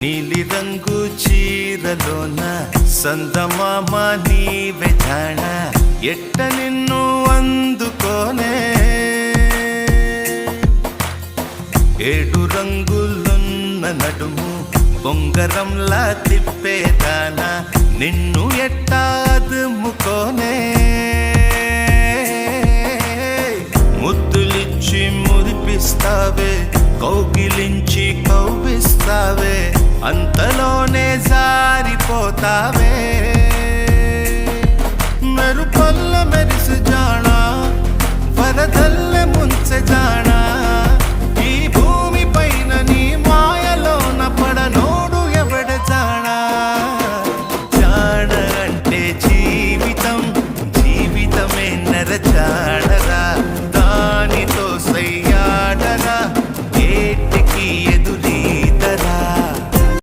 నీలి రంగు చీరలోన సందమామ నీవే జాణ ఎట్ట నిన్ను అందుకోనే ఏడు రంగులున్న నడుము బొంగరంలా తిప్పేదానా నిన్ను ఎట్టా అదుముకోనే ముద్దులిచ్చి మురిపిస్తావే కౌగిలించి కౌగిస్తావే అంతలోనే జారిపోతావే మెరుపల్ల మెరిసి జాణ వరదల్ల